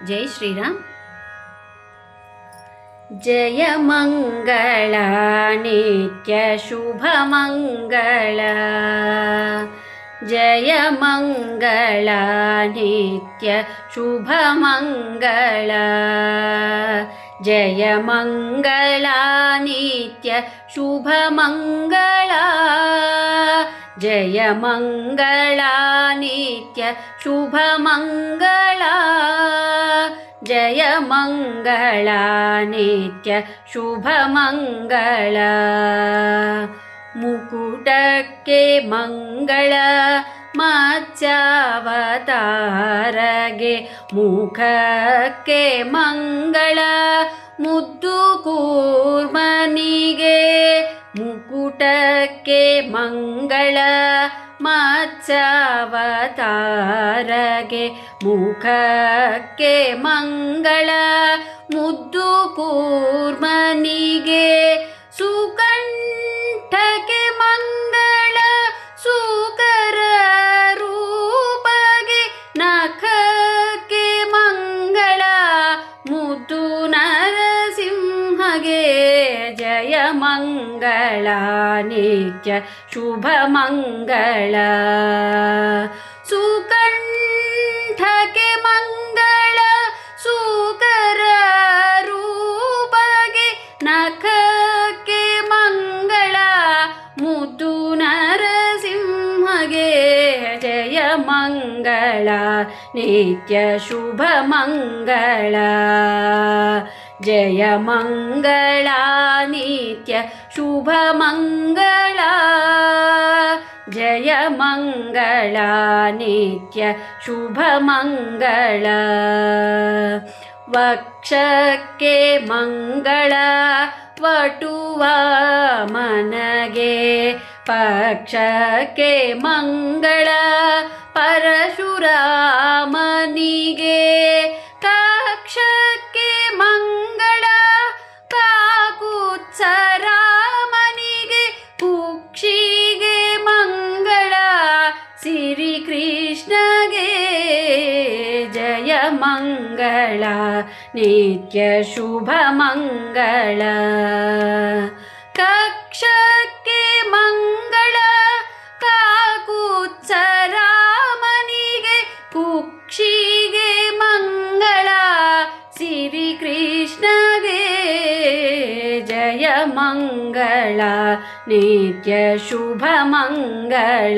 ಜೈ ಶ್ರೀರಾಮ್. ಜಯ ಮಂಗಳ ನಿತ್ಯ ಶುಭ ಮಂಗಳ, ಜಯ ಮಂಗಳ ನಿತ್ಯ ಶುಭ ಮಂಗಳ, ಜಯ ಮಂಗಳ ನಿತ್ಯ ಶುಭ ಮಂಗಳ, ಜಯ ಮಂಗಳ ನಿತ್ಯ ಶುಭ ಮಂಗಳ, ಜಯ ಮಂಗಳ ನಿತ್ಯ ಶುಭ ಮಂಗಳ. ಮುಕುಟಕ್ಕೆ ಮಂಗಳ ಮತ್ಸ್ಯಾವತಾರಗೆ, ಮುಖಕ್ಕೆ ಮಂಗಳ ಮುದ್ದು ಕೂರ್ಮನಿಗೆ, ಮುಕುಟಕ್ಕೆ ಮಂಗಳ ಮತ್ಸ್ಯಾವತಾರಗೆ, ಮುಖಕ್ಕೆ ಮಂಗಳ ಮುದ್ದು ಕೂರ್ಮನಿಗೆ, ಸುಕಂಠಕ್ಕೆ ಮಂಗಳ ಸುಕರ ರೂಪಗೆ, ನಖಕ್ಕೆ ಮಂಗಳ ಮುದ್ದು ನರಸಿಂಹಗೆ, ಜಯ ಮಂಗಳ ನಿತ್ಯ ಶುಭ ಮಂಗಳ. ಸುಕಂಠಕ್ಕೆ ಮಂಗಳ ಸುಕರ ರೂಪಗೆ, ನಖಕ್ಕೆ ಮಂಗಳ ಮುದ್ದು ನರಸಿಂಹಗೆ, ಜಯ ಮಂಗಳ ನಿತ್ಯ ಶುಭ ಮಂಗಳ, ಜಯ ಮಂಗಳ ನಿತ್ಯ ಶುಭ ಮಂಗಳ, ಜಯ ಮಂಗಳ ನಿತ್ಯ ಶುಭ ಮಂಗಳ. ವಕ್ಷಕ್ಕೆ ಮಂಗಳ ವಟುವಾಮನಗೆ, ಪಕ್ಷಕ್ಕೆ ಮಂಗಳ ಪರಶುರಾಮನಿಗೆ, ಕಕ್ಷಕ್ಕೆ ಮಂಗಳ ಕಾಕುತ್ಸರಾಮನಿಗೆ, ಕುಕ್ಷಿಗೆ ಮಂಗಳ ಶ್ರೀಕೃಷ್ಣಗೆ, ಜಯ ಮಂಗಳ ನಿತ್ಯ ಶುಭ ಮಂಗಳ. ಕಕ್ಷಕ್ಕೆ ಮಂಗಳ ಕಾಕುತ್ಸರಾಮನಿಗೆ, ಕುಕ್ಷಿಗೆ ಮಂಗಳ ಶ್ರೀಕೃಷ್ಣಗೆ, ಜಯ ಮಂಗಳ ನಿತ್ಯ ಶುಭ ಮಂಗಳ,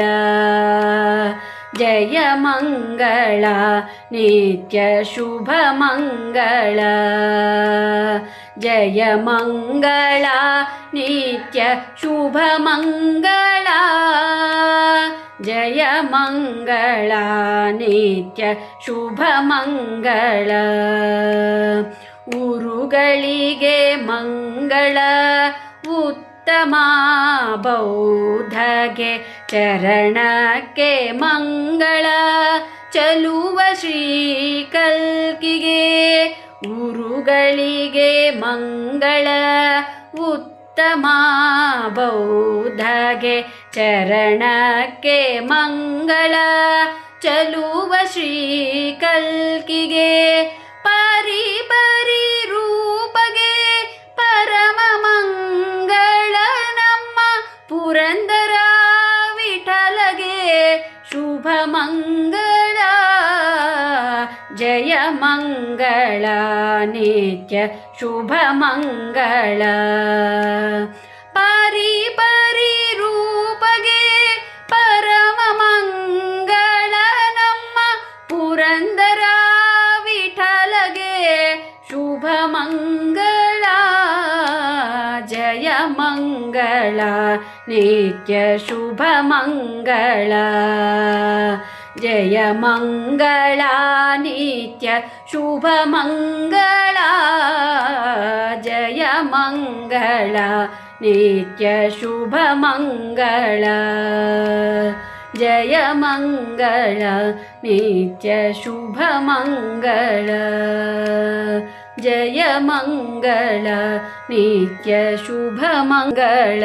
ಜಯ ಮಂಗಳ ನಿತ್ಯ ಶುಭ ಮಂಗಳ, ಜಯ ಮಂಗಳ ನಿತ್ಯ ಶುಭ ಮಂಗಳ, ಜಯ ಮಂಗಳ ನಿತ್ಯ ಶುಭ ಮಂಗಳ. ಉರುಗಳಿಗೆ ಮಂಗಳ ಉತ್ತಮ ಬೌದ್ಧಗೆ, ಚರಣಕ್ಕೆ ಮಂಗಳ ಚಲುವ ಶ್ರೀಕಲ್ಕಿಗೆ, ಉರುಗಳಿಗೆ ಮಂಗಳ ಉತ್ತಮ ಬೌದ್ಧಗೆ, ಚರಣಕ್ಕೆ ಮಂಗಳ ಚಲುವ ಶ್ರೀಕಲ್ಕಿಗೆ, ಪರಿ ಪರಿ ರೂಪಗೆ ಪರಮ ಮಂಗಳ ನಮ್ಮ ಪುರಂದರ ವಿಠಲಗೆ, ಶುಭ ಮಂಗಳ, ಜಯ ಮಂಗಳ ನಿತ್ಯ ಶುಭ ಮಂಗಳ. ಪರಿ ಪರಿ ರೂಪಗೆ ಪರಮ ಮಂಗಳ ನಮ್ಮ ಪುರಂದರ ವಿಠಲಗೆ, ಶುಭ ಮಂಗಳ, ಜಯ ಮಂಗಳ ನಿತ್ಯ ಶುಭ ಮಂಗಳ, ಜಯ ಮಂಗಳ ನಿತ್ಯ ಶುಭ ಮಂಗಳ, ಜಯ ಮಂಗಳ ನಿತ್ಯ ಶುಭ ಮಂಗಳ, ಜಯ ಮಂಗಳ ನಿತ್ಯ ಶುಭ ಮಂಗಳ, ಜಯ ಮಂಗಳ ನಿತ್ಯ ಶುಭ ಮಂಗಳ.